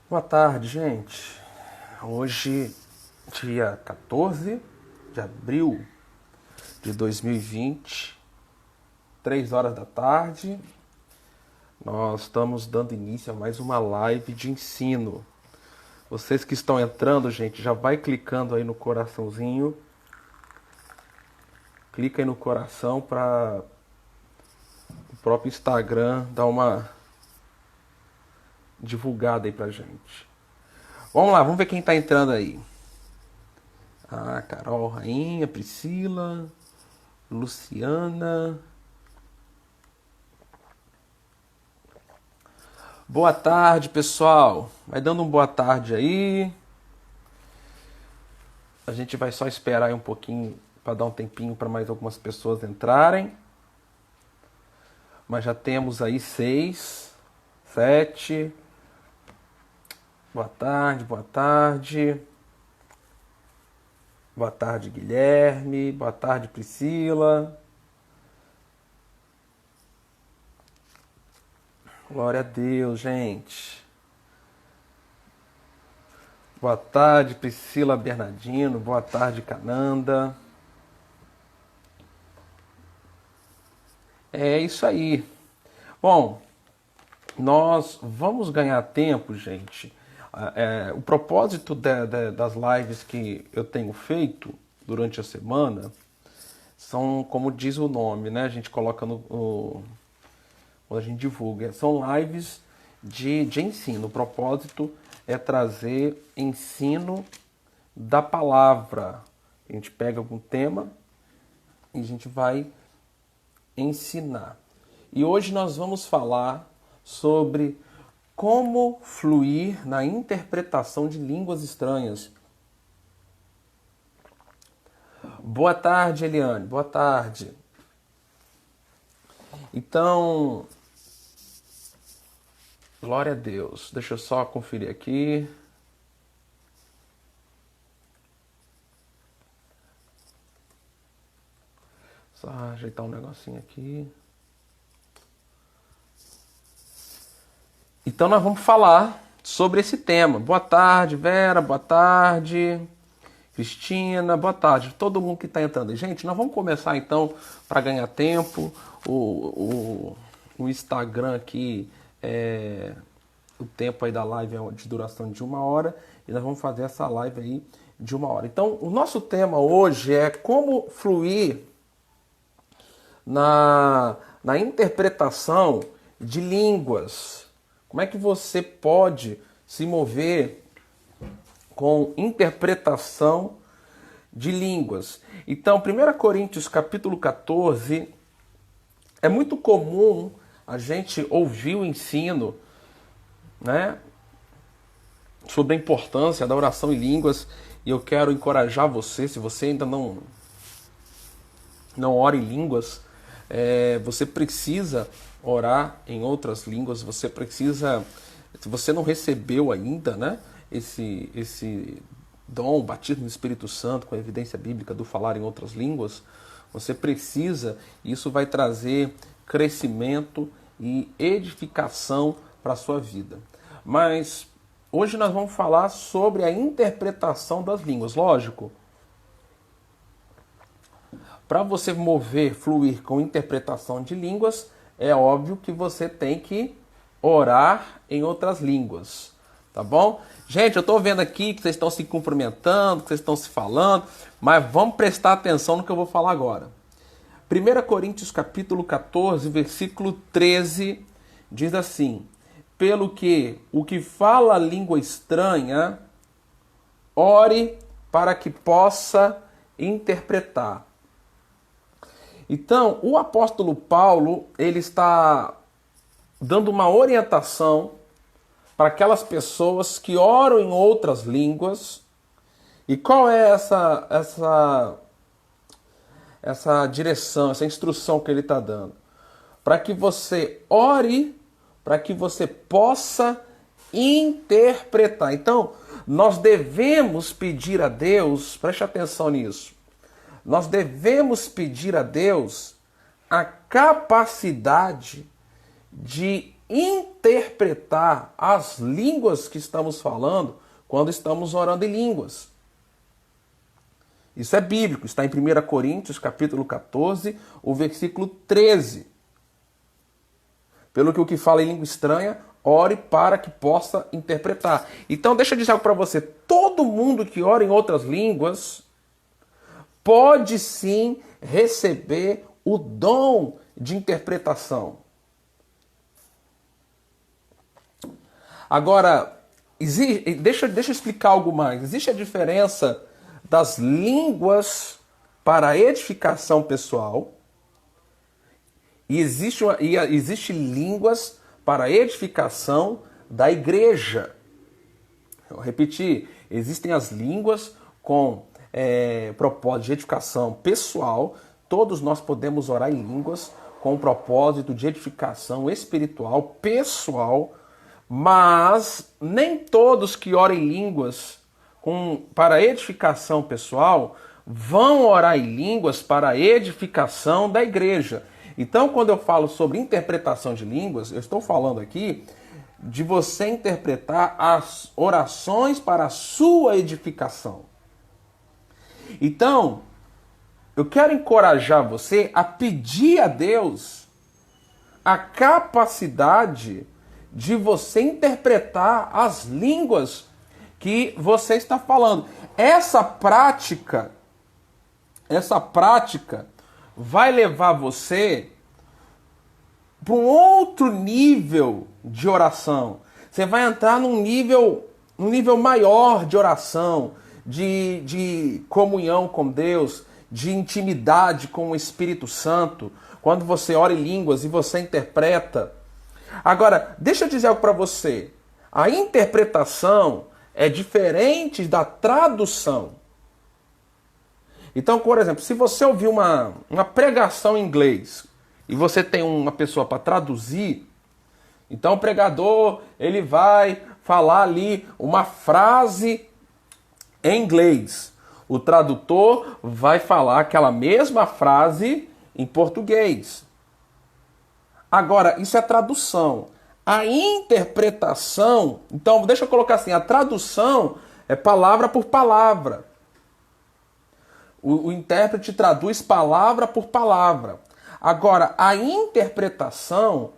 Boa tarde, gente. Hoje, dia 14 de abril de 2020, 3 horas da tarde, nós estamos dando início a mais uma live de ensino. Vocês que estão entrando, gente, já vai clicando aí no coraçãozinho. Clica aí no coração para o próprio Instagram dar uma divulgada aí pra gente. Vamos lá, vamos ver quem tá entrando aí. Carol, Rainha, Priscila, Luciana. Boa tarde, pessoal. Vai dando boa tarde aí. A gente vai só esperar aí um pouquinho para dar um tempinho para mais algumas pessoas entrarem. Mas já temos aí 6, 7. Boa tarde, boa tarde. Boa tarde, Guilherme. Boa tarde, Priscila. Glória a Deus, gente. Boa tarde, Priscila Bernardino. Boa tarde, Cananda. É isso aí. Bom, nós vamos ganhar tempo, gente. O propósito das lives que eu tenho feito durante a semana são, como diz o nome, né? A gente coloca quando a gente divulga. São lives de ensino. O propósito é trazer ensino da palavra. A gente pega algum tema e a gente vai ensinar. E hoje nós vamos falar sobre como fluir na interpretação de línguas estranhas. Boa tarde, Eliane. Boa tarde. Então, glória a Deus. Deixa eu só conferir aqui. Só ajeitar um negocinho aqui. Então nós vamos falar sobre esse tema. Boa tarde, Vera. Boa tarde, Cristina. Boa tarde, todo mundo que está entrando. Gente, nós vamos começar então para ganhar tempo. O Instagram aqui, o tempo aí da live é de duração de 1 hora. E nós vamos fazer essa live aí de 1 hora. Então, o nosso tema hoje é como fluir na interpretação de línguas. Como é que você pode se mover com interpretação de línguas? Então, 1 Coríntios capítulo 14, é muito comum a gente ouvir o ensino, né, sobre a importância da oração em línguas, e eu quero encorajar você, se você ainda não ora em línguas, você precisa orar em outras línguas, você precisa, se você não recebeu ainda, né, esse dom, o batismo do Espírito Santo com a evidência bíblica do falar em outras línguas, você precisa, isso vai trazer crescimento e edificação para a sua vida. Mas hoje nós vamos falar sobre a interpretação das línguas, lógico. Para você mover, fluir com interpretação de línguas, é óbvio que você tem que orar em outras línguas, tá bom? Gente, eu estou vendo aqui que vocês estão se cumprimentando, que vocês estão se falando, mas vamos prestar atenção no que eu vou falar agora. 1 Coríntios capítulo 14, versículo 13, diz assim: pelo que o que fala língua estranha, ore para que possa interpretar. Então, o apóstolo Paulo, ele está dando uma orientação para aquelas pessoas que oram em outras línguas. E qual é essa direção, essa instrução que ele está dando? Para que você ore, para que você possa interpretar. Então, nós devemos pedir a Deus, preste atenção nisso, nós devemos pedir a Deus a capacidade de interpretar as línguas que estamos falando quando estamos orando em línguas. Isso é bíblico, está em 1 Coríntios, capítulo 14, o versículo 13. Pelo que o que fala em língua estranha, ore para que possa interpretar. Então, deixa eu dizer algo para você. Todo mundo que ora em outras línguas pode sim receber o dom de interpretação. Agora, deixa eu explicar algo mais. Existe a diferença das línguas para a edificação pessoal e existe línguas para a edificação da igreja. Eu vou repetir, existem as línguas com propósito de edificação pessoal. Todos nós podemos orar em línguas com o propósito de edificação espiritual, pessoal, mas nem todos que oram em línguas para edificação pessoal vão orar em línguas para edificação da igreja. Então, quando eu falo sobre interpretação de línguas, eu estou falando aqui de você interpretar as orações para a sua edificação. Então, eu quero encorajar você a pedir a Deus a capacidade de você interpretar as línguas que você está falando. Essa prática vai levar você para um outro nível de oração. Você vai entrar num nível maior de oração, de comunhão com Deus, de intimidade com o Espírito Santo, quando você ora em línguas e você interpreta. Agora, deixa eu dizer algo para você. A interpretação é diferente da tradução. Então, por exemplo, se você ouvir uma pregação em inglês e você tem uma pessoa para traduzir, então o pregador ele vai falar ali uma frase em inglês. O tradutor vai falar aquela mesma frase em português. Agora, isso é tradução. A interpretação, então deixa eu colocar assim, a tradução é palavra por palavra. O intérprete traduz palavra por palavra. Agora, a interpretação,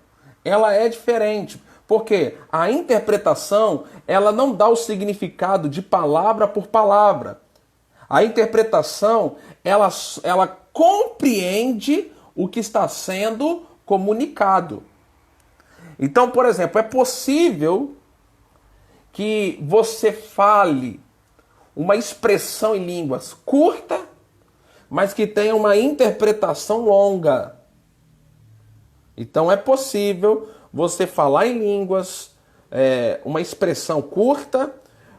ela é diferente. Porque a interpretação, ela não dá o significado de palavra por palavra. A interpretação, ela compreende o que está sendo comunicado. Então, por exemplo, é possível que você fale uma expressão em línguas curta, mas que tenha uma interpretação longa. Então é possível você falar em línguas, uma expressão curta,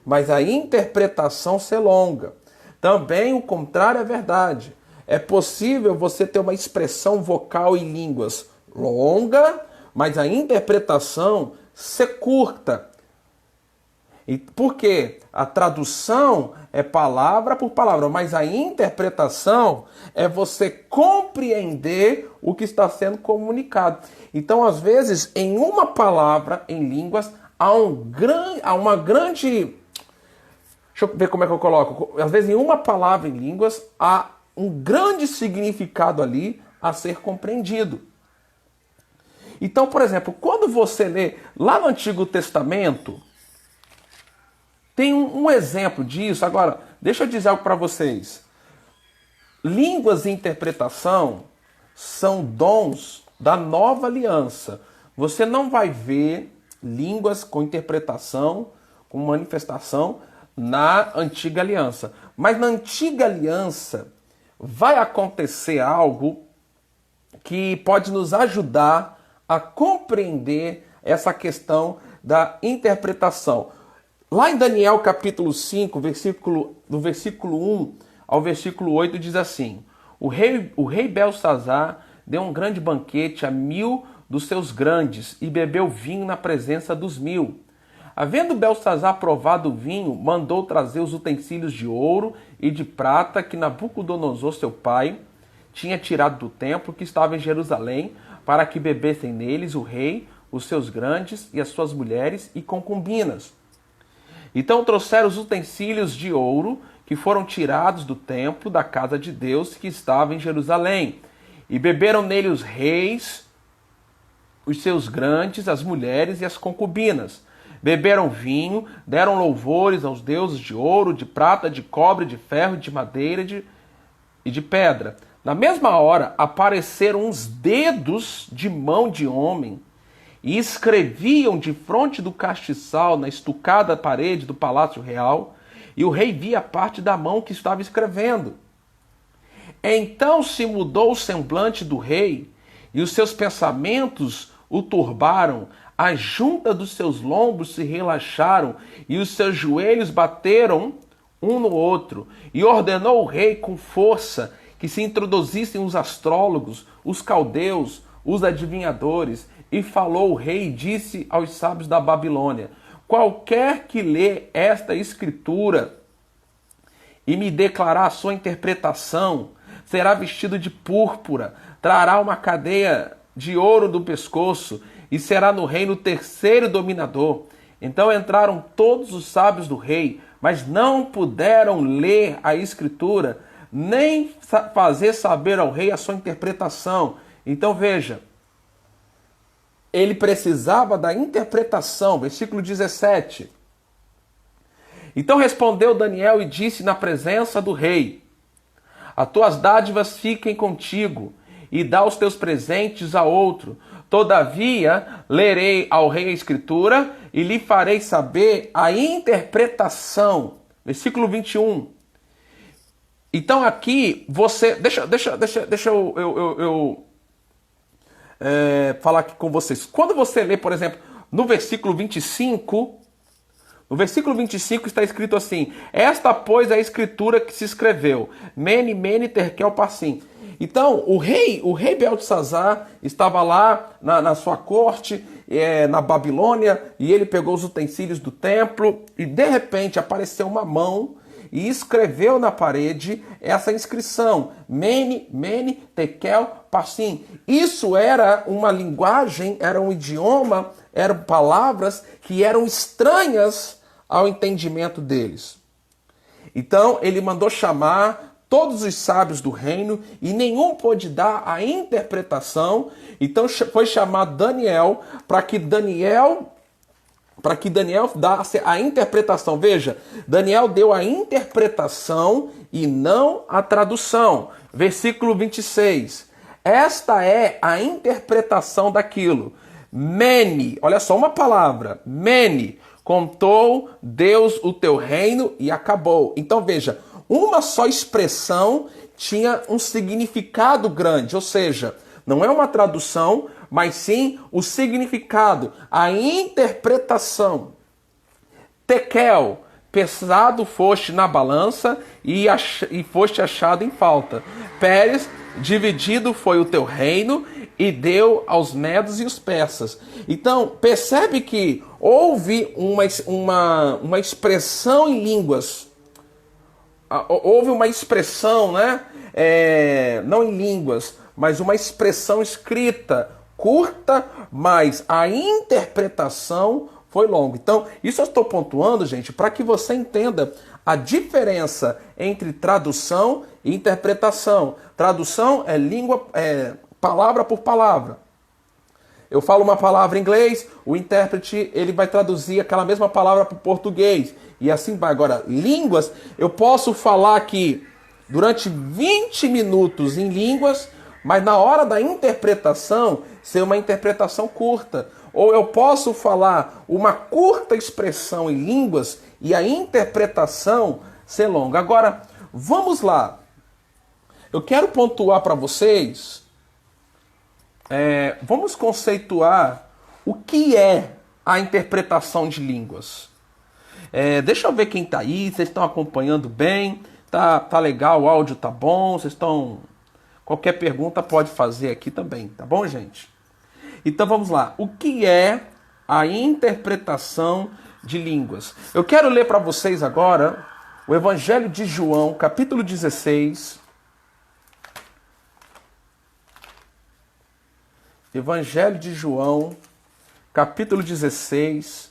mas a interpretação ser longa. Também o contrário é verdade. É possível você ter uma expressão vocal em línguas longa, mas a interpretação ser curta. E por quê? A tradução é palavra por palavra, mas a interpretação é você compreender o que está sendo comunicado. Então, às vezes, em uma palavra, em línguas, há uma grande... Deixa eu ver como é que eu coloco. Às vezes, em uma palavra em línguas, há um grande significado ali a ser compreendido. Então, por exemplo, quando você lê lá no Antigo Testamento, tem um exemplo disso. Agora, deixa eu dizer algo para vocês. Línguas e interpretação são dons da nova aliança. Você não vai ver línguas com interpretação, com manifestação na antiga aliança. Mas na antiga aliança vai acontecer algo que pode nos ajudar a compreender essa questão da interpretação. Lá em Daniel capítulo 5, do versículo 1 ao versículo 8 diz assim: o rei Belsazar deu um grande banquete a 1000 dos seus grandes e bebeu vinho na presença dos 1000. Havendo Belsazar provado o vinho, mandou trazer os utensílios de ouro e de prata que Nabucodonosor, seu pai, tinha tirado do templo que estava em Jerusalém, para que bebessem neles o rei, os seus grandes e as suas mulheres e concubinas. Então trouxeram os utensílios de ouro que foram tirados do templo da casa de Deus que estava em Jerusalém, e beberam nele os reis, os seus grandes, as mulheres e as concubinas. Beberam vinho, deram louvores aos deuses de ouro, de prata, de cobre, de ferro, de madeira e de pedra. Na mesma hora apareceram uns dedos de mão de homem e escreviam de fronte do castiçal na estucada parede do palácio real, e o rei via parte da mão que estava escrevendo. Então se mudou o semblante do rei, e os seus pensamentos o turbaram, a junta dos seus lombos se relaxaram, e os seus joelhos bateram um no outro, e ordenou o rei com força que se introduzissem os astrólogos, os caldeus, os adivinhadores, e falou o rei e disse aos sábios da Babilônia: qualquer que lê esta escritura e me declarar a sua interpretação, será vestido de púrpura, trará uma cadeia de ouro do pescoço e será no reino terceiro dominador. Então entraram todos os sábios do rei, mas não puderam ler a escritura, nem fazer saber ao rei a sua interpretação. Então veja, ele precisava da interpretação. Versículo 17. Então respondeu Daniel e disse na presença do rei: as tuas dádivas fiquem contigo, e dá os teus presentes a outro. Todavia, lerei ao rei a escritura e lhe farei saber a interpretação. Versículo 21. Então aqui você... Deixa eu falar aqui com vocês. Quando você lê, por exemplo, no versículo 25... No versículo 25 está escrito assim: esta, pois, é a escritura que se escreveu. Mene, mene, terkel, parsim. Então, o rei Beltesazar estava lá na sua corte, na Babilônia, e ele pegou os utensílios do templo, e de repente apareceu uma mão e escreveu na parede essa inscrição: Mene, mene, tekel, parsim. Isso era uma linguagem, era um idioma, eram palavras que eram estranhas ao entendimento deles. Então ele mandou chamar todos os sábios do reino e nenhum pôde dar a interpretação. Então foi chamado Daniel para que Daniel desse a interpretação. Veja, Daniel deu a interpretação e não a tradução. Versículo 26. Esta é a interpretação daquilo. Mene, olha só uma palavra, mene, contou Deus o teu reino e acabou. Então veja, uma só expressão tinha um significado grande, ou seja, não é uma tradução, mas sim o significado, a interpretação. Tekel, pesado foste na balança e foste achado em falta. Pérez, dividido foi o teu reino e deu aos medos e os persas. Então, percebe que houve uma expressão em línguas. Houve uma expressão, né? Não em línguas, mas uma expressão escrita, curta, mas a interpretação foi longa. Então, isso eu estou pontuando, gente, para que você entenda a diferença entre tradução e interpretação. Tradução é língua, palavra por palavra. Eu falo uma palavra em inglês, o intérprete ele vai traduzir aquela mesma palavra para o português. E assim vai. Agora, línguas, eu posso falar aqui durante 20 minutos em línguas, mas na hora da interpretação, ser uma interpretação curta. Ou eu posso falar uma curta expressão em línguas e a interpretação ser longa. Agora, vamos lá. Eu quero pontuar para vocês, vamos conceituar o que é a interpretação de línguas. Deixa eu ver quem está aí, vocês estão acompanhando bem, tá legal, o áudio tá bom, vocês estão... Qualquer pergunta pode fazer aqui também, tá bom, gente? Então vamos lá. O que é a interpretação de línguas? Eu quero ler para vocês agora o Evangelho de João, capítulo 16. Evangelho de João, capítulo 16,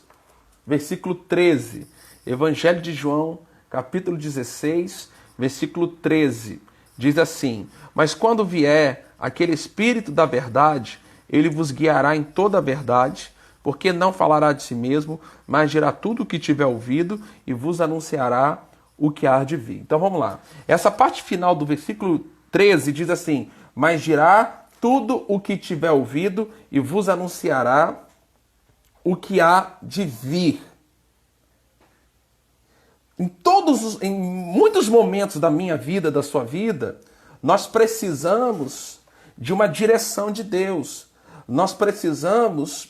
versículo 13. Evangelho de João, capítulo 16, versículo 13. Diz assim: Mas quando vier aquele Espírito da verdade, ele vos guiará em toda a verdade, porque não falará de si mesmo, mas dirá tudo o que tiver ouvido e vos anunciará o que há de vir. Então vamos lá. Essa parte final do versículo 13 diz assim: Mas dirá tudo o que tiver ouvido e vos anunciará o que há de vir. Em muitos momentos da minha vida, da sua vida, nós precisamos de uma direção de Deus. Nós precisamos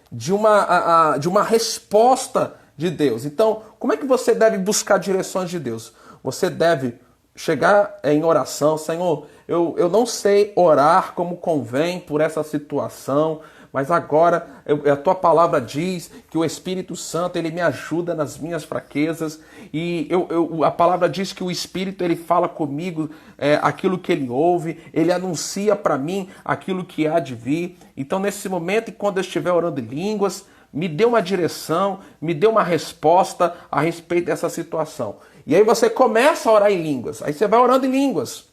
de uma resposta de Deus. Então, como é que você deve buscar direções de Deus? Você deve chegar em oração: Senhor, eu não sei orar como convém por essa situação, mas agora a tua palavra diz que o Espírito Santo ele me ajuda nas minhas fraquezas, e a palavra diz que o Espírito ele fala comigo aquilo que ele ouve, ele anuncia para mim aquilo que há de vir. Então, nesse momento, e quando eu estiver orando em línguas, me dê uma direção, me dê uma resposta a respeito dessa situação. E aí você começa a orar em línguas, aí você vai orando em línguas.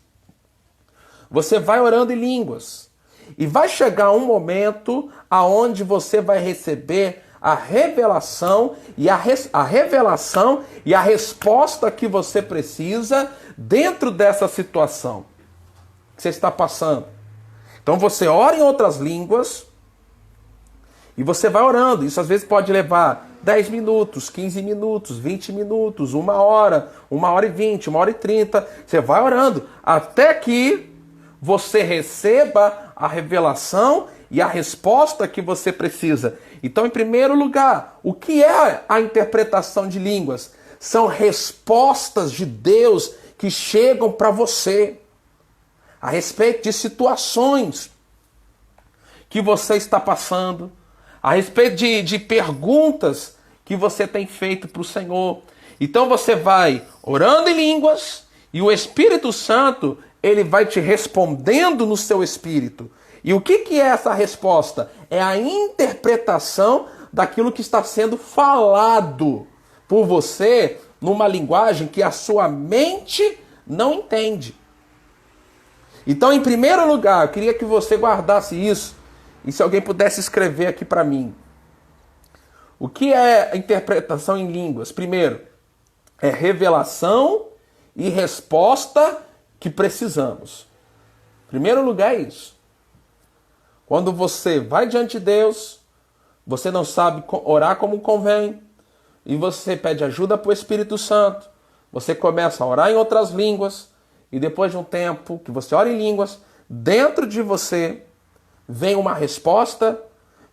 Você vai orando em línguas. E vai chegar um momento aonde você vai receber a revelação e a revelação e a resposta que você precisa dentro dessa situação que você está passando. Então você ora em outras línguas e você vai orando. Isso às vezes pode levar 10 minutos, 15 minutos, 20 minutos, 1 hora e 20, 1 hora e 30. Você vai orando até que você receba a revelação e a resposta que você precisa. Então, em primeiro lugar, o que é a interpretação de línguas? São respostas de Deus que chegam para você a respeito de situações que você está passando, a respeito de perguntas que você tem feito para o Senhor. Então você vai orando em línguas e o Espírito Santo ele vai te respondendo no seu espírito. E o que é essa resposta? É a interpretação daquilo que está sendo falado por você numa linguagem que a sua mente não entende. Então, em primeiro lugar, eu queria que você guardasse isso. E se alguém pudesse escrever aqui para mim. O que é a interpretação em línguas? Primeiro, é revelação e resposta que precisamos. Em primeiro lugar é isso. Quando você vai diante de Deus, você não sabe orar como convém, e você pede ajuda para o Espírito Santo, você começa a orar em outras línguas, e depois de um tempo que você ora em línguas, dentro de você vem uma resposta,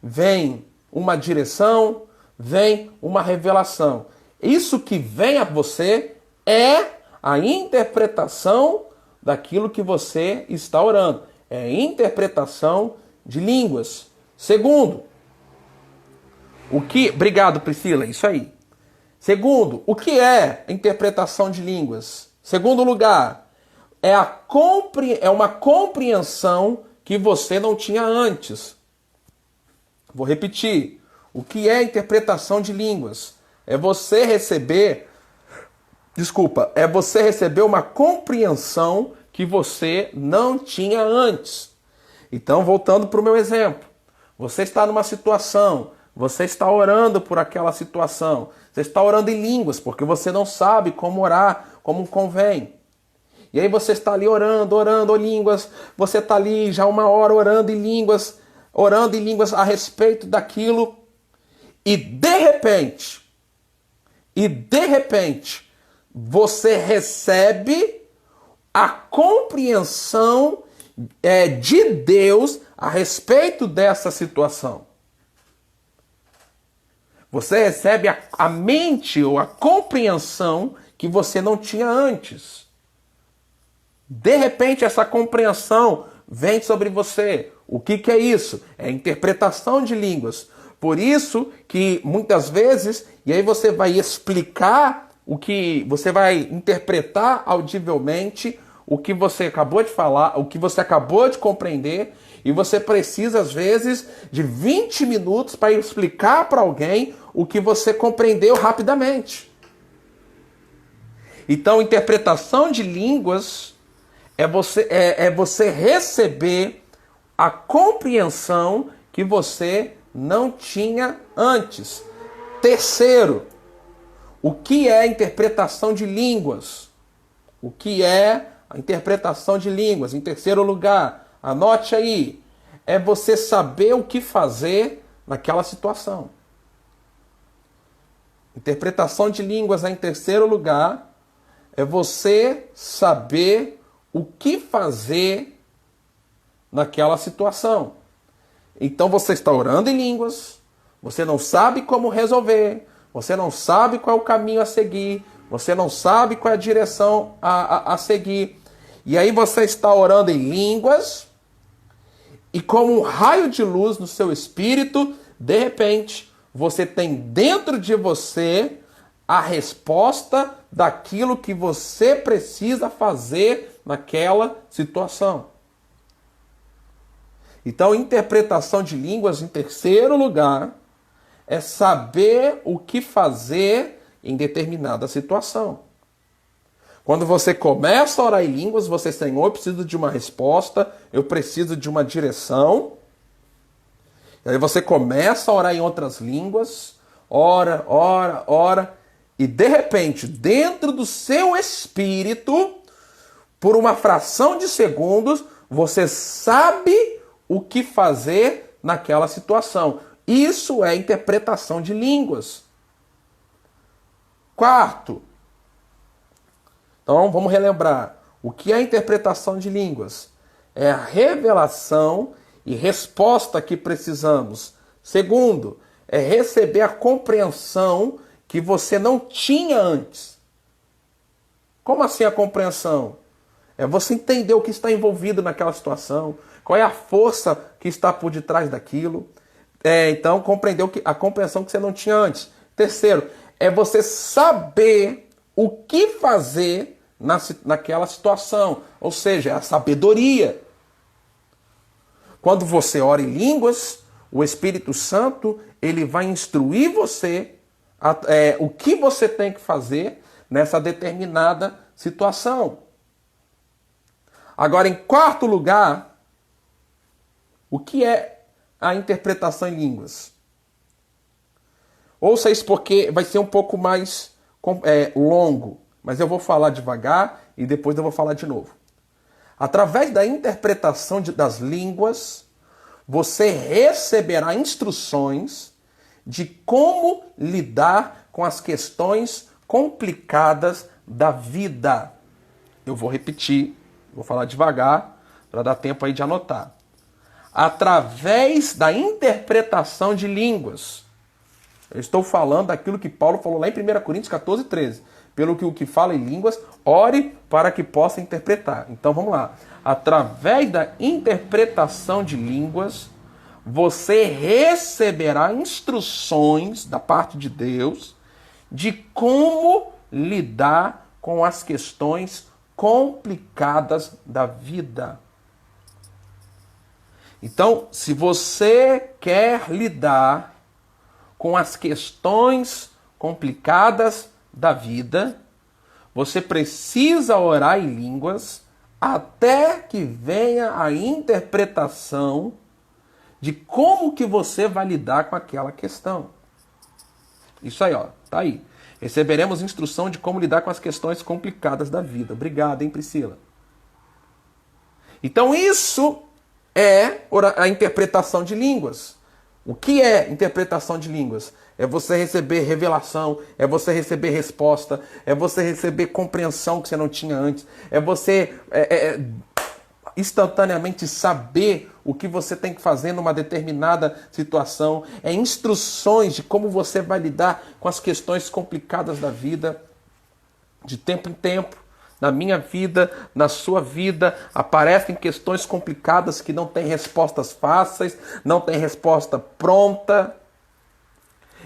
vem uma direção, vem uma revelação. Isso que vem a você é a interpretação daquilo que você está orando. É a interpretação de línguas. Segundo, Obrigado, Priscila, isso aí. Segundo, o que é a interpretação de línguas? Segundo lugar, é uma compreensão que você não tinha antes. Vou repetir. O que é a interpretação de línguas? É você receber uma compreensão que você não tinha antes. Então, voltando para o meu exemplo. Você está numa situação, você está orando por aquela situação, você está orando em línguas, porque você não sabe como orar, como convém. E aí você está ali orando em línguas, você está ali já 1 hora orando em línguas a respeito daquilo, e de repente, você recebe a compreensão de Deus a respeito dessa situação. Você recebe a mente ou a compreensão que você não tinha antes. De repente, essa compreensão vem sobre você. O que é isso? É a interpretação de línguas. Por isso que muitas vezes, e aí você vai explicar você vai interpretar audivelmente o que você acabou de falar, o que você acabou de compreender, e você precisa, às vezes, de 20 minutos para explicar para alguém o que você compreendeu rapidamente. Então, interpretação de línguas é você receber a compreensão que você não tinha antes. Terceiro, o que é interpretação de línguas? O que é a interpretação de línguas? Em terceiro lugar, anote aí, é você saber o que fazer naquela situação. Interpretação de línguas, em terceiro lugar, é você saber o que fazer naquela situação. Então você está orando em línguas, você não sabe como resolver, você não sabe qual é o caminho a seguir, você não sabe qual é a direção a seguir. E aí você está orando em línguas e como um raio de luz no seu espírito, de repente, você tem dentro de você a resposta daquilo que você precisa fazer naquela situação. Então, interpretação de línguas, em terceiro lugar, é saber o que fazer em determinada situação. Quando você começa a orar em línguas, você, Senhor, eu preciso de uma resposta, eu preciso de uma direção. E aí você começa a orar em outras línguas, ora, e de repente, dentro do seu espírito, por uma fração de segundos, você sabe o que fazer naquela situação. Isso é interpretação de línguas. Quarto, então vamos relembrar. O que é interpretação de línguas? É a revelação e resposta que precisamos. Segundo, é receber a compreensão que você não tinha antes. Como assim a compreensão? É você entender o que está envolvido naquela situação, qual é a força que está por detrás daquilo. Então, compreender a compreensão que você não tinha antes. Terceiro, é você saber o que fazer naquela situação. Ou seja, é a sabedoria. Quando você ora em línguas, o Espírito Santo ele vai instruir você o que você tem que fazer nessa determinada situação. Agora, em quarto lugar, o que é a interpretação em línguas? Ouça isso porque vai ser um pouco mais longo, mas eu vou falar devagar e depois eu vou falar de novo. Através da interpretação das línguas, você receberá instruções de como lidar com as questões complicadas da vida. Eu vou repetir, vou falar devagar, para dar tempo aí de anotar. Através da interpretação de línguas. Eu estou falando daquilo que Paulo falou lá em 1 Coríntios 14, 13. Pelo que o que fala em línguas, ore para que possa interpretar. Então vamos lá. Através da interpretação de línguas, você receberá instruções da parte de Deus de como lidar com as questões complicadas da vida. Então, se você quer lidar com as questões complicadas da vida, você precisa orar em línguas até que venha a interpretação de como que você vai lidar com aquela questão. Isso aí, ó, tá aí. Receberemos instrução de como lidar com as questões complicadas da vida. Obrigado, hein, Priscila? Então isso é a interpretação de línguas. O que é interpretação de línguas? É você receber revelação, é você receber resposta, é você receber compreensão que você não tinha antes, é você instantaneamente saber o que você tem que fazer numa determinada situação, é instruções de como você vai lidar com as questões complicadas da vida. De tempo em tempo, na minha vida, na sua vida, aparecem questões complicadas que não têm respostas fáceis, não têm resposta pronta.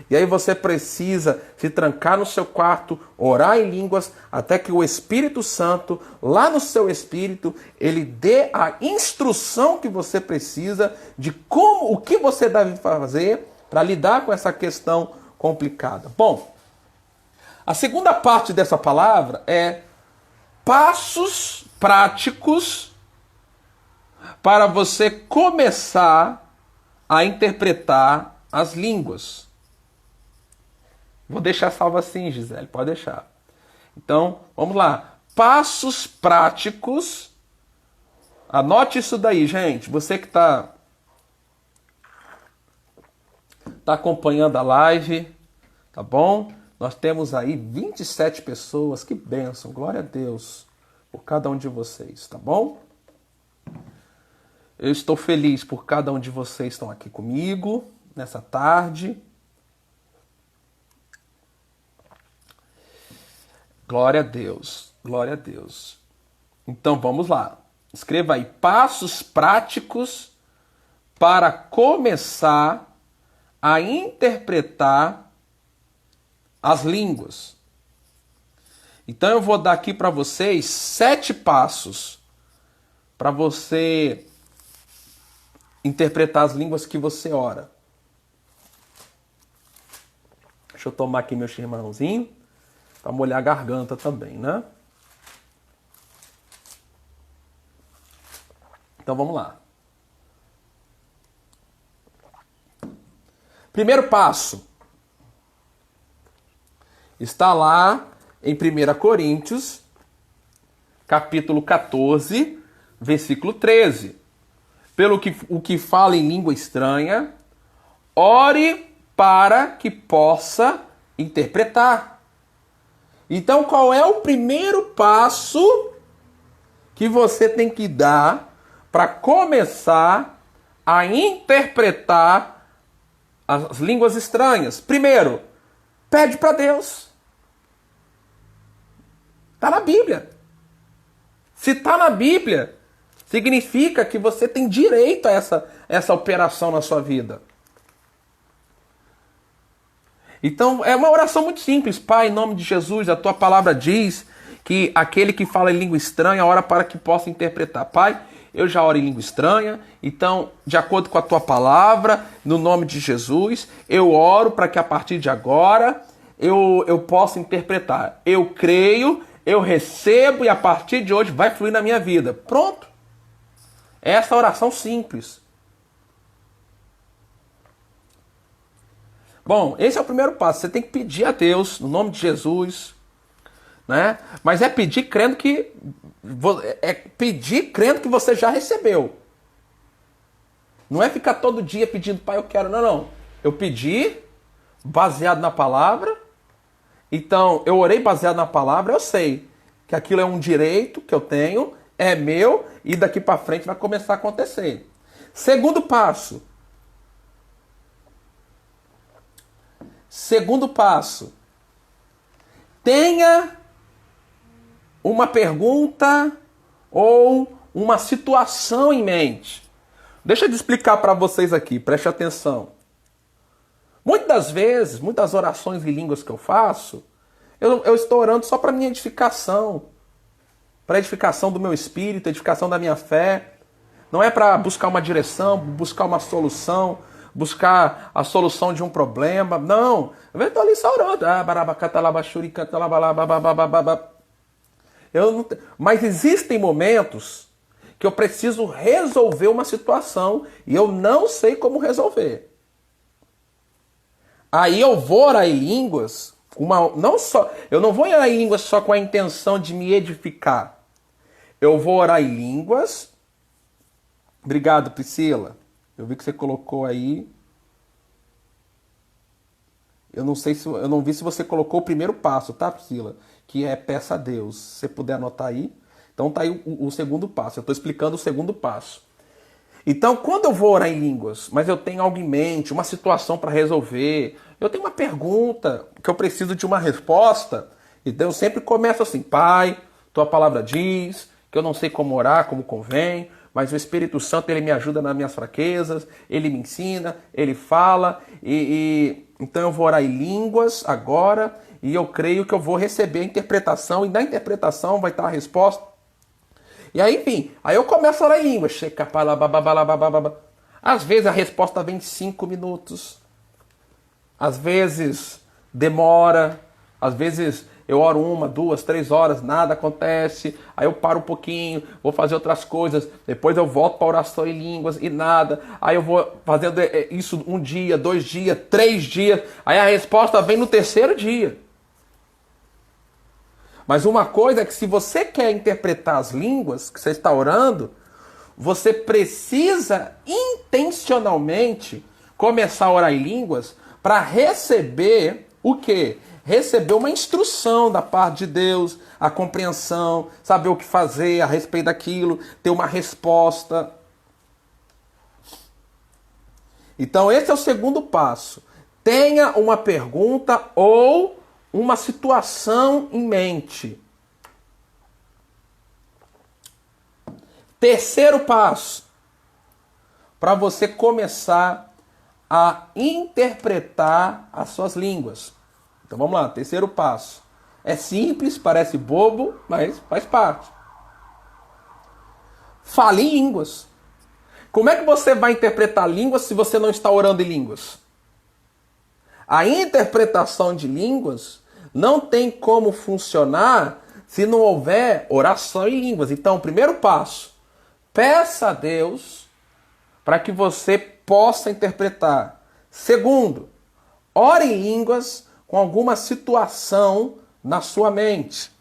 e aí você precisa se trancar no seu quarto, orar em línguas, até que o Espírito Santo, lá no seu espírito, ele dê a instrução que você precisa de como, o que você deve fazer para lidar com essa questão complicada. Bom, a segunda parte dessa palavra é passos práticos para você começar a interpretar as línguas. Vou deixar salvo assim, Gisele, pode deixar. Então, vamos lá. Passos práticos. Anote isso daí, gente. Você que está acompanhando a live, tá bom? Nós temos aí 27 pessoas. Que bênção, glória a Deus por cada um de vocês, tá bom? Eu estou feliz por cada um de vocês que estão aqui comigo nessa tarde. Glória a Deus, glória a Deus. Então vamos lá. Escreva aí, passos práticos para começar a interpretar as línguas. Então eu vou dar aqui para vocês 7 passos para você interpretar as línguas que você ora. Deixa eu tomar aqui meu chimarrãozinho para molhar a garganta também, né? Então vamos lá. Primeiro passo está lá em 1 Coríntios, capítulo 14, versículo 13. Pelo que o que fala em língua estranha, ore para que possa interpretar. Então, qual é o primeiro passo que você tem que dar para começar a interpretar as línguas estranhas? Primeiro, pede para Deus. Está na Bíblia. Se está na Bíblia, significa que você tem direito a essa operação na sua vida. Então, é uma oração muito simples. Pai, em nome de Jesus, a tua palavra diz que aquele que fala em língua estranha ora para que possa interpretar. Pai, eu já oro em língua estranha, então, de acordo com a tua palavra, no nome de Jesus, eu oro para que a partir de agora eu possa interpretar. Eu creio, eu recebo e a partir de hoje vai fluir na minha vida. Pronto. Essa oração simples. Bom, esse é o primeiro passo. Você tem que pedir a Deus, no nome de Jesus, né? Mas é pedir crendo que você já recebeu. Não é ficar todo dia pedindo, pai, eu quero. Não, não. Eu pedi baseado na palavra. Então, eu orei baseado na palavra, eu sei que aquilo é um direito que eu tenho, é meu e daqui para frente vai começar a acontecer. Segundo passo. Segundo passo. Tenha uma pergunta ou uma situação em mente. Deixa eu explicar para vocês aqui, preste atenção. Muitas das vezes, muitas orações em línguas que eu faço, eu estou orando só para minha edificação. Para edificação do meu espírito, edificação da minha fé. Não é para buscar uma direção, buscar uma solução, buscar a solução de um problema. Não. Eu estou ali só orando. Mas existem momentos que eu preciso resolver uma situação e eu não sei como resolver. Aí eu vou orar em línguas, eu não vou orar em línguas só com a intenção de me edificar. Eu vou orar em línguas. Obrigado, Priscila. Eu vi que você colocou aí. Eu não vi se você colocou o primeiro passo, tá, Priscila? Que é peça a Deus. Se você puder anotar aí. Então tá aí o segundo passo. Eu estou explicando o segundo passo. Então, quando eu vou orar em línguas, mas eu tenho algo em mente, uma situação para resolver, eu tenho uma pergunta que eu preciso de uma resposta, então eu sempre começo assim, Pai, tua palavra diz que eu não sei como orar, como convém, mas o Espírito Santo ele me ajuda nas minhas fraquezas, ele me ensina, ele fala, então eu vou orar em línguas agora e eu creio que eu vou receber a interpretação e na interpretação vai estar a resposta. E aí, enfim, aí eu começo a orar em línguas. Às vezes a resposta vem em 5 minutos, às vezes demora, às vezes eu oro 1, 2, 3 horas, nada acontece, aí eu paro um pouquinho, vou fazer outras coisas, depois eu volto para a oração em línguas e nada, aí eu vou fazendo isso 1 dia, 2 dias, 3 dias, aí a resposta vem no 3º dia. Mas uma coisa é que se você quer interpretar as línguas que você está orando, você precisa intencionalmente começar a orar em línguas para receber o quê? Receber uma instrução da parte de Deus, a compreensão, saber o que fazer a respeito daquilo, ter uma resposta. Então esse é o segundo passo. Tenha uma pergunta ou uma situação em mente. Terceiro passo, para você começar a interpretar as suas línguas. Então vamos lá, terceiro passo. É simples, parece bobo, mas faz parte. Fale em línguas. Como é que você vai interpretar línguas se você não está orando em línguas? A interpretação de línguas não tem como funcionar se não houver oração em línguas. Então, o primeiro passo, peça a Deus para que você possa interpretar. Segundo, ore em línguas com alguma situação na sua mente.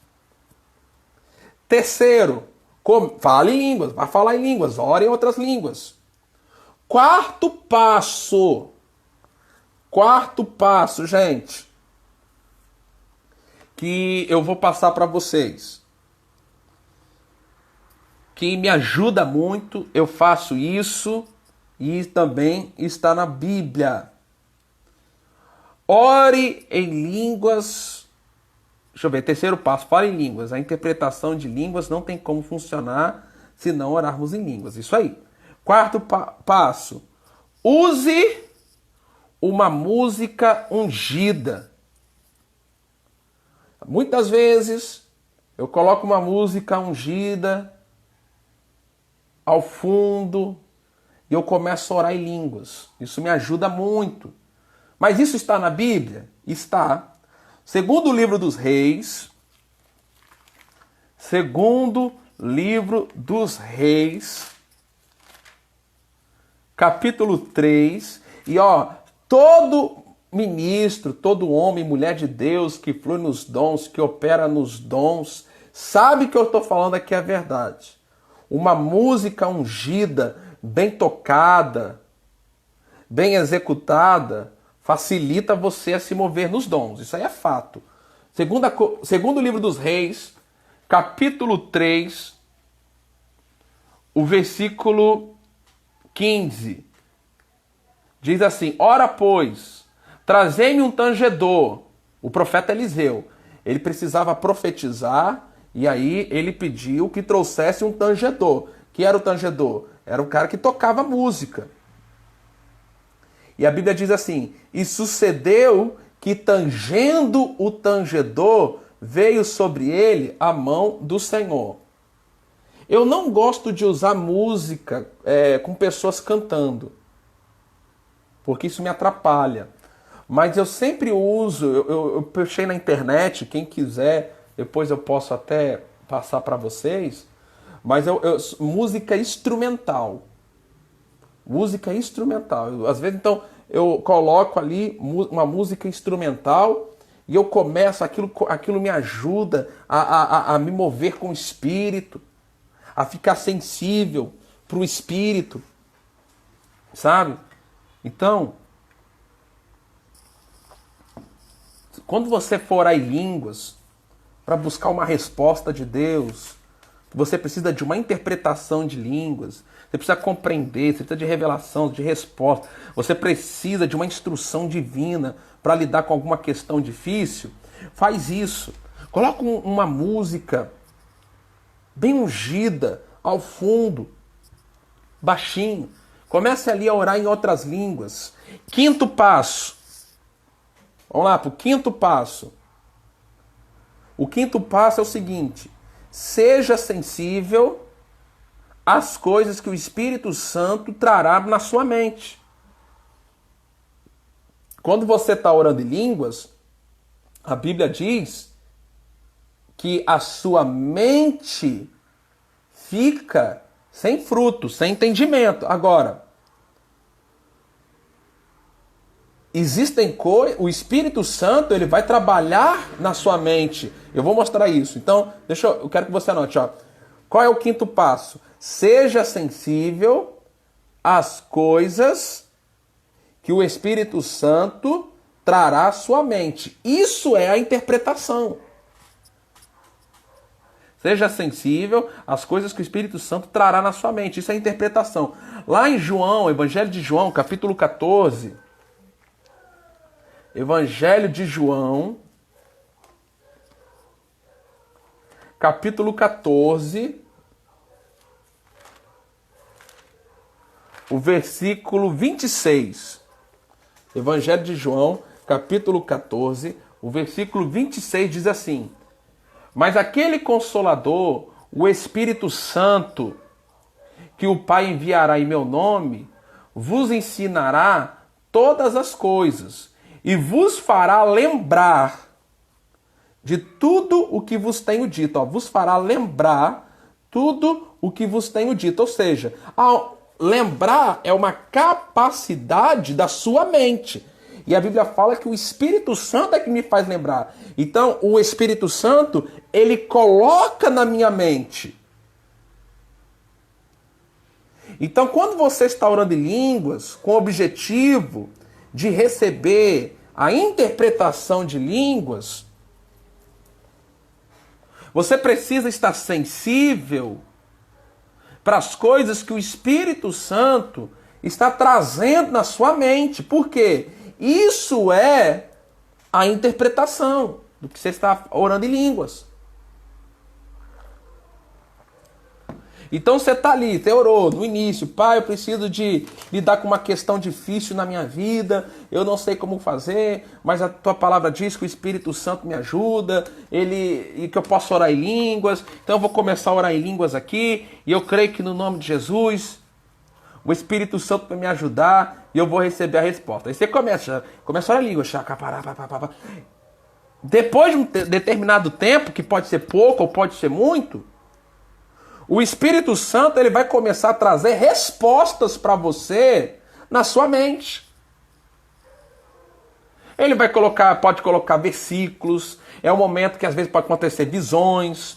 Terceiro, fale em línguas, vá falar em línguas, ore em outras línguas. Quarto passo, gente, que eu vou passar para vocês, que me ajuda muito, eu faço isso e também está na Bíblia. Ore em línguas. Deixa eu ver, terceiro passo, fale em línguas. A interpretação de línguas não tem como funcionar se não orarmos em línguas. Isso aí. Quarto passo, use uma música ungida. Muitas vezes eu coloco uma música ungida ao fundo e eu começo a orar em línguas. Isso me ajuda muito. Mas isso está na Bíblia? Está. Segundo livro dos Reis, capítulo 3, e todo ministro, todo homem, mulher de Deus que flui nos dons, que opera nos dons, sabe que eu estou falando aqui a verdade. Uma música ungida, bem tocada, bem executada, facilita você a se mover nos dons. Isso aí é fato. Segundo livro dos Reis, capítulo 3, o versículo 15. Diz assim: ora, pois, trazei-me um tangedor. O profeta Eliseu. Ele precisava profetizar e aí ele pediu que trouxesse um tangedor. Que era o tangedor? Era o cara que tocava música. E a Bíblia diz assim: e sucedeu que, tangendo o tangedor, veio sobre ele a mão do Senhor. Eu não gosto de usar música com pessoas cantando, porque isso me atrapalha. Mas eu sempre uso, eu puxei na internet, quem quiser, depois eu posso até passar para vocês, mas música instrumental. Música instrumental. Às vezes, então, eu coloco ali uma música instrumental e eu começo, aquilo me ajuda a me mover com o Espírito, a ficar sensível para o Espírito, sabe? Então, quando você for orar em línguas para buscar uma resposta de Deus, você precisa de uma interpretação de línguas, você precisa compreender, você precisa de revelação, de resposta, você precisa de uma instrução divina para lidar com alguma questão difícil. Faz isso. Coloca uma música bem ungida ao fundo. baixinho. Comece ali a orar em outras línguas. Quinto passo. Vamos lá para o quinto passo. O quinto passo é o seguinte: seja sensível às coisas que o Espírito Santo trará na sua mente. Quando você está orando em línguas, a Bíblia diz que a sua mente fica sem fruto, sem entendimento. Agora, existem coisas, o Espírito Santo ele vai trabalhar na sua mente. Eu vou mostrar isso. Então, eu quero que você anote. Ó. Qual é o quinto passo? Seja sensível às coisas que o Espírito Santo trará à sua mente. Isso é a interpretação. Seja sensível às coisas que o Espírito Santo trará na sua mente. Isso é a interpretação. Lá em João, Evangelho de João, capítulo 14. Evangelho de João, capítulo 14, o versículo 26. Evangelho de João, capítulo 14, o versículo 26 diz assim: mas aquele Consolador, o Espírito Santo, que o Pai enviará em meu nome, vos ensinará todas as coisas e vos fará lembrar de tudo o que vos tenho dito. Ó, vos fará lembrar tudo o que vos tenho dito. Ou seja, lembrar é uma capacidade da sua mente. E a Bíblia fala que o Espírito Santo é que me faz lembrar. Então, o Espírito Santo, ele coloca na minha mente. Então, quando você está orando em línguas, com o objetivo de receber a interpretação de línguas, você precisa estar sensível para as coisas que o Espírito Santo está trazendo na sua mente. Por quê? Isso é a interpretação do que você está orando em línguas. Então você está ali, você orou no início: pai, eu preciso de lidar com uma questão difícil na minha vida, eu não sei como fazer, mas a tua palavra diz que o Espírito Santo me ajuda, e que eu posso orar em línguas, então eu vou começar a orar em línguas aqui, e eu creio que no nome de Jesus, o Espírito Santo vai me ajudar e eu vou receber a resposta. Aí você começa a orar em línguas, depois de um determinado tempo, que pode ser pouco ou pode ser muito, o Espírito Santo ele vai começar a trazer respostas para você na sua mente. Ele pode colocar versículos, é um momento que às vezes pode acontecer visões.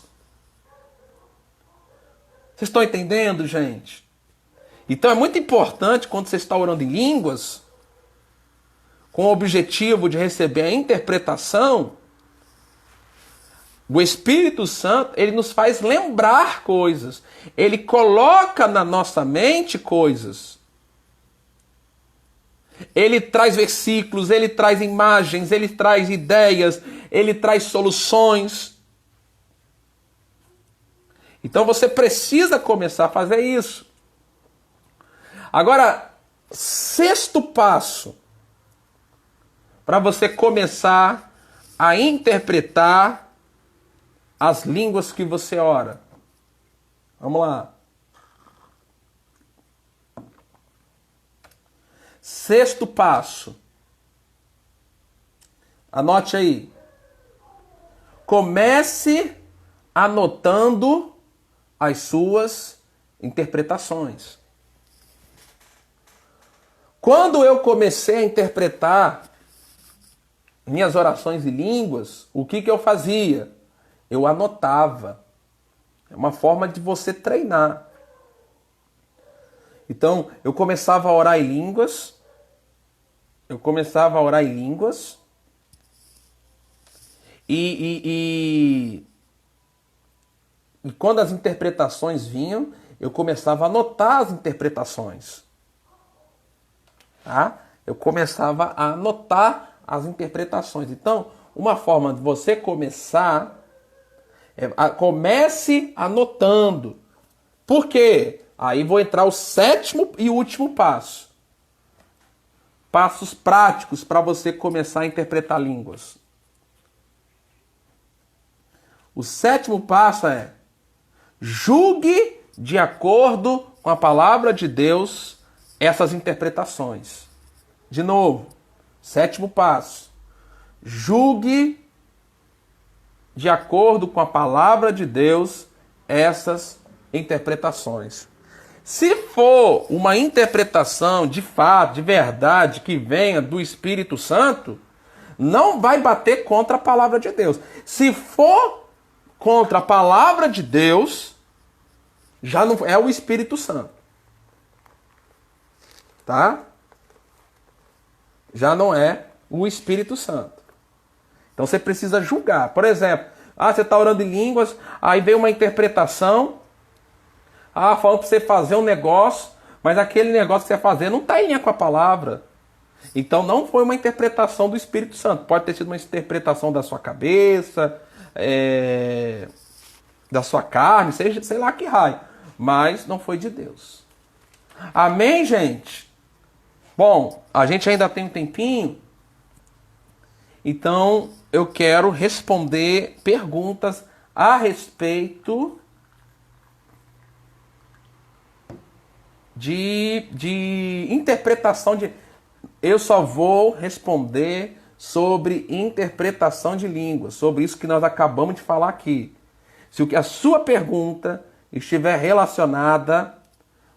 Vocês estão entendendo, gente? Então é muito importante quando você está orando em línguas, com o objetivo de receber a interpretação, o Espírito Santo, ele nos faz lembrar coisas. Ele coloca na nossa mente coisas. Ele traz versículos, ele traz imagens, ele traz ideias, ele traz soluções. Então você precisa começar a fazer isso. Agora, sexto passo para você começar a interpretar as línguas que você ora. Vamos lá. Sexto passo. Anote aí. Comece anotando as suas interpretações. Quando eu comecei a interpretar minhas orações em línguas, o que eu fazia? Eu anotava. É uma forma de você treinar. Então, eu começava a orar em línguas. E quando as interpretações vinham, eu começava a anotar as interpretações. Tá? Eu começava a anotar as interpretações. Então, uma forma de você começar... comece anotando. Por quê? Aí vou entrar o sétimo e último passo. Passos práticos para você começar a interpretar línguas. O sétimo passo é: julgue de acordo com a palavra de Deus essas interpretações. De novo, sétimo passo: julgue de acordo com a palavra de Deus essas interpretações. Se for uma interpretação de fato, de verdade, que venha do Espírito Santo, não vai bater contra a palavra de Deus. Se for contra a palavra de Deus, já não é o Espírito Santo. Tá? Já não é o Espírito Santo. Então você precisa julgar. Por exemplo, você está orando em línguas, aí vem uma interpretação, falando para você fazer um negócio, mas aquele negócio que você vai fazer não está em linha com a palavra. Então não foi uma interpretação do Espírito Santo. Pode ter sido uma interpretação da sua cabeça, da sua carne, sei lá que raio. Mas não foi de Deus. Amém, gente? Bom, a gente ainda tem um tempinho. Então eu quero responder perguntas a respeito de interpretação de... Eu só vou responder sobre interpretação de línguas, sobre isso que nós acabamos de falar aqui. Se a sua pergunta estiver relacionada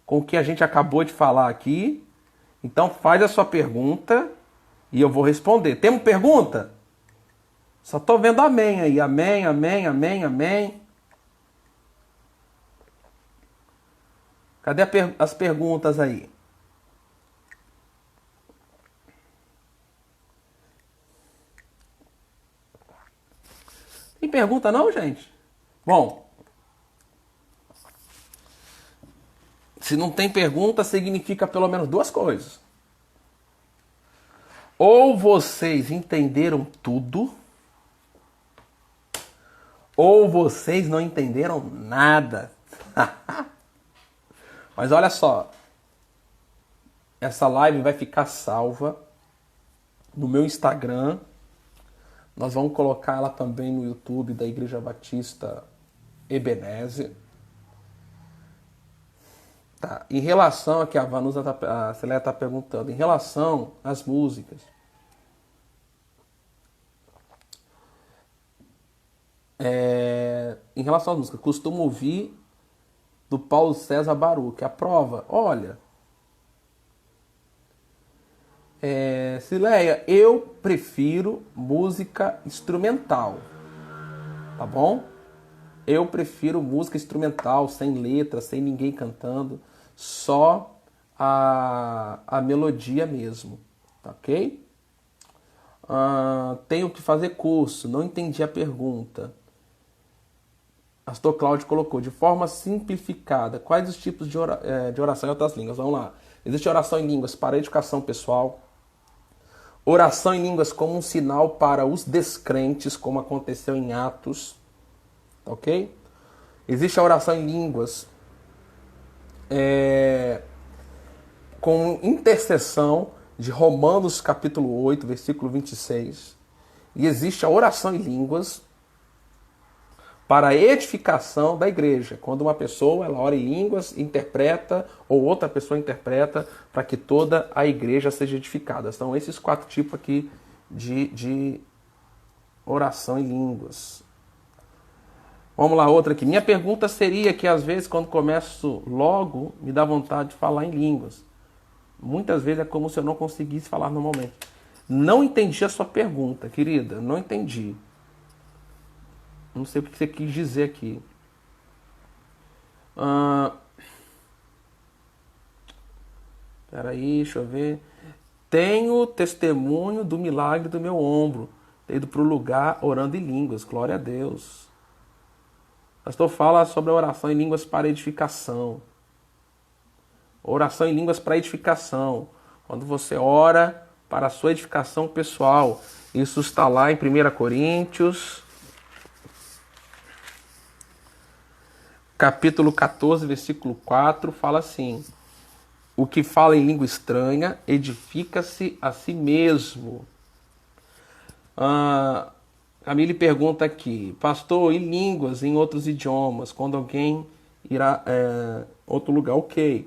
com o que a gente acabou de falar aqui, então faz a sua pergunta e eu vou responder. Temos pergunta? Só estou vendo amém aí. Amém, amém, amém, amém. Cadê as perguntas aí? Tem pergunta não, gente? Bom, se não tem pergunta, significa pelo menos duas coisas. Ou vocês entenderam tudo, ou vocês não entenderam nada. Mas olha só, essa live vai ficar salva no meu Instagram. Nós vamos colocar ela também no YouTube da Igreja Batista Ebenezer. Tá. Em relação a que a Vanusa, a Celéia está perguntando, em relação às músicas, em relação às músicas, costumo ouvir do Paulo César Baruch. A prova, olha, Cileia, eu prefiro música instrumental, tá bom? Eu prefiro música instrumental, sem letra, sem ninguém cantando, só a melodia mesmo, tá ok? Tenho que fazer curso, não entendi a pergunta. Pastor Cláudio colocou, de forma simplificada, quais os tipos de oração em outras línguas? Vamos lá. Existe oração em línguas para edificação pessoal, oração em línguas como um sinal para os descrentes, como aconteceu em Atos, ok? Existe a oração em línguas com intercessão de Romanos capítulo 8, versículo 26. E existe a oração em línguas para a edificação da igreja. Quando uma pessoa ela ora em línguas, interpreta, ou outra pessoa interpreta, para que toda a igreja seja edificada. São esses 4 tipos aqui de oração em línguas. Vamos lá, outra aqui. Minha pergunta seria que às vezes quando começo logo, me dá vontade de falar em línguas. Muitas vezes é como se eu não conseguisse falar normalmente. Não entendi a sua pergunta, querida. Não entendi. Não sei o que você quis dizer aqui. Peraí, deixa eu ver. Tenho testemunho do milagre do meu ombro. Ter ido para o lugar orando em línguas. Glória a Deus. Pastor fala sobre a oração em línguas para edificação. Oração em línguas para edificação. Quando você ora para a sua edificação pessoal. Isso está lá em 1 Coríntios... capítulo 14, versículo 4, fala assim: o que fala em língua estranha edifica-se a si mesmo. Camille pergunta aqui, pastor, e línguas em outros idiomas? Quando alguém irá outro lugar, ok.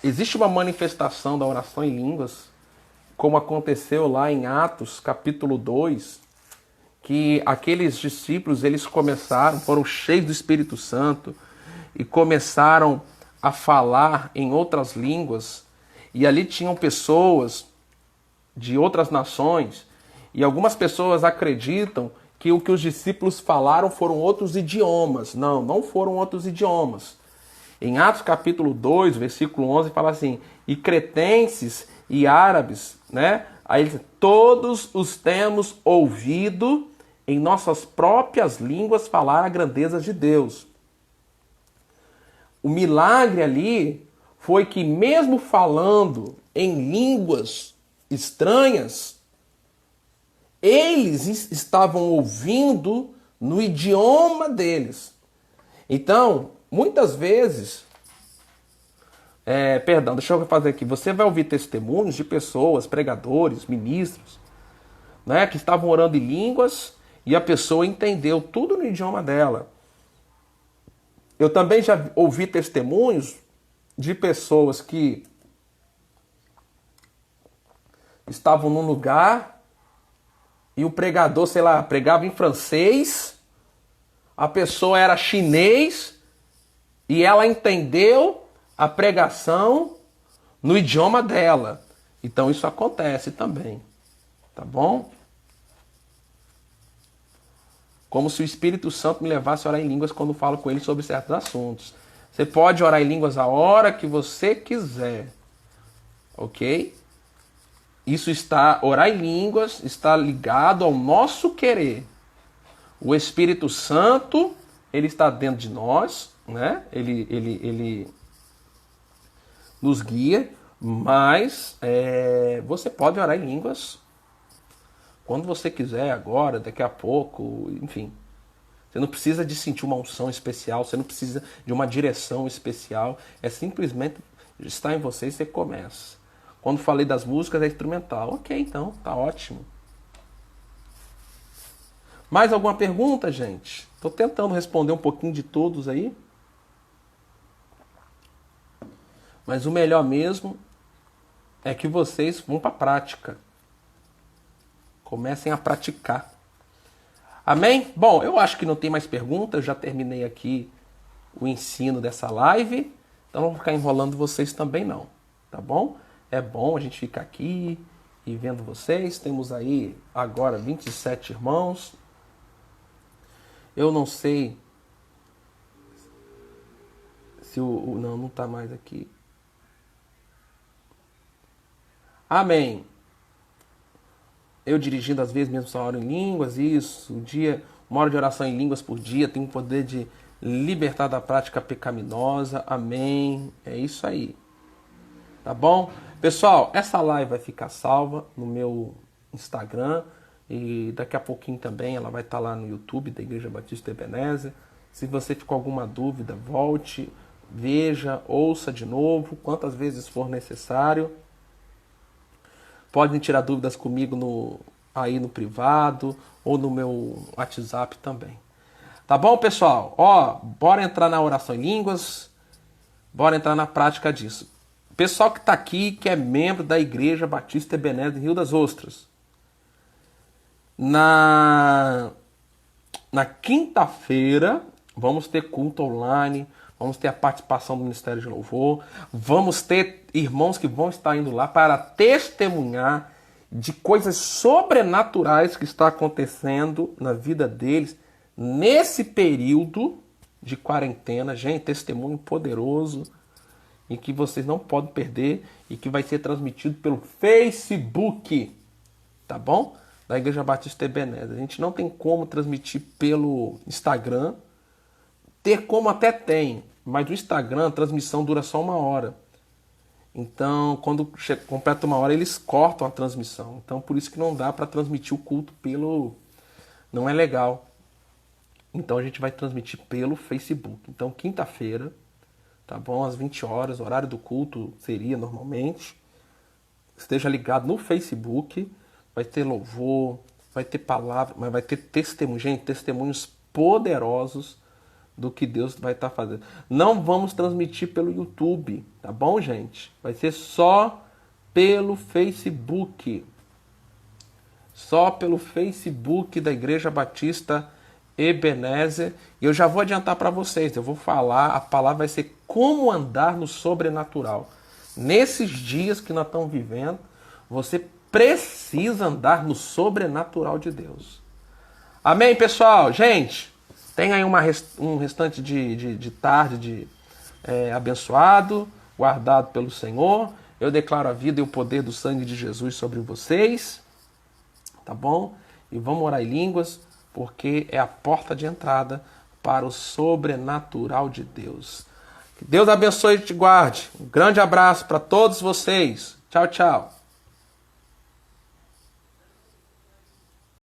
Existe uma manifestação da oração em línguas, como aconteceu lá em Atos, capítulo 2, que aqueles discípulos, eles foram cheios do Espírito Santo e começaram a falar em outras línguas, e ali tinham pessoas de outras nações, e algumas pessoas acreditam que o que os discípulos falaram foram outros idiomas. Não, não foram outros idiomas. Em Atos capítulo 2, versículo 11, fala assim: e cretenses e árabes, né? Aí todos os temos ouvido em nossas próprias línguas falar a grandeza de Deus. O milagre ali foi que, mesmo falando em línguas estranhas, eles estavam ouvindo no idioma deles. Então, muitas vezes, deixa eu fazer aqui, você vai ouvir testemunhos de pessoas, pregadores, ministros, né, que estavam orando em línguas e a pessoa entendeu tudo no idioma dela. Eu também já ouvi testemunhos de pessoas que estavam num lugar e o pregador, sei lá, pregava em francês, a pessoa era chinês e ela entendeu a pregação no idioma dela. Então isso acontece também, tá bom? Como se o Espírito Santo me levasse a orar em línguas quando falo com ele sobre certos assuntos. Você pode orar em línguas a hora que você quiser, ok? Orar em línguas está ligado ao nosso querer. O Espírito Santo, ele está dentro de nós, né? Ele nos guia, mas você pode orar em línguas quando você quiser, agora, daqui a pouco, enfim. Você não precisa de sentir uma unção especial, você não precisa de uma direção especial, é simplesmente estar em você e você começa. Quando falei das músicas, é instrumental. Ok, então, tá ótimo. Mais alguma pergunta, gente? Estou tentando responder um pouquinho de todos aí. Mas o melhor mesmo é que vocês vão para a prática. Comecem a praticar. Amém? Bom, eu acho que não tem mais perguntas. Já terminei aqui o ensino dessa live. Então não vou ficar enrolando vocês também não. Tá bom? É bom a gente ficar aqui e vendo vocês. Temos aí agora 27 irmãos. Eu não sei se não está mais aqui. Amém. Eu dirigindo às vezes mesmo só hora em línguas, isso. Uma hora de oração em línguas por dia tem o poder de libertar da prática pecaminosa. Amém. É isso aí. Tá bom? Pessoal, essa live vai ficar salva no meu Instagram e daqui a pouquinho também ela vai estar lá no YouTube da Igreja Batista Ebenezer. Se você ficou com alguma dúvida, volte, veja, ouça de novo, quantas vezes for necessário. Podem tirar dúvidas comigo aí no privado ou no meu WhatsApp também. Tá bom, pessoal? Bora entrar na oração em línguas, bora entrar na prática disso. Pessoal que está aqui, que é membro da Igreja Batista Ebenezer em Rio das Ostras. Na quinta-feira, vamos ter culto online, vamos ter a participação do Ministério de Louvor, vamos ter irmãos que vão estar indo lá para testemunhar de coisas sobrenaturais que está acontecendo na vida deles nesse período de quarentena. Gente, testemunho poderoso e que vocês não podem perder e que vai ser transmitido pelo Facebook, tá bom? Da Igreja Batista Ebenezer. A gente não tem como transmitir pelo Instagram. Ter como até tem, mas o Instagram a transmissão dura só 1 hora. Então, quando completa 1 hora, eles cortam a transmissão. Então, por isso que não dá para transmitir o culto pelo... Não é legal. Então a gente vai transmitir pelo Facebook. Então quinta-feira, tá bom? Às 20 horas, o horário do culto seria normalmente. Esteja ligado no Facebook, vai ter louvor, vai ter palavra, mas vai ter testemunho, gente, testemunhos poderosos do que Deus vai estar fazendo. Não vamos transmitir pelo YouTube, tá bom, gente? Vai ser só pelo Facebook. Só pelo Facebook da Igreja Batista Ebenezer. E eu já vou adiantar para vocês, eu vou falar, a palavra vai ser como andar no sobrenatural. Nesses dias que nós estamos vivendo, você precisa andar no sobrenatural de Deus. Amém, pessoal? Gente, tenha aí um restante de tarde abençoado, guardado pelo Senhor. Eu declaro a vida e o poder do sangue de Jesus sobre vocês. Tá bom? E vamos orar em línguas, porque é a porta de entrada para o sobrenatural de Deus. Que Deus abençoe e te guarde. Um grande abraço para todos vocês. Tchau, tchau.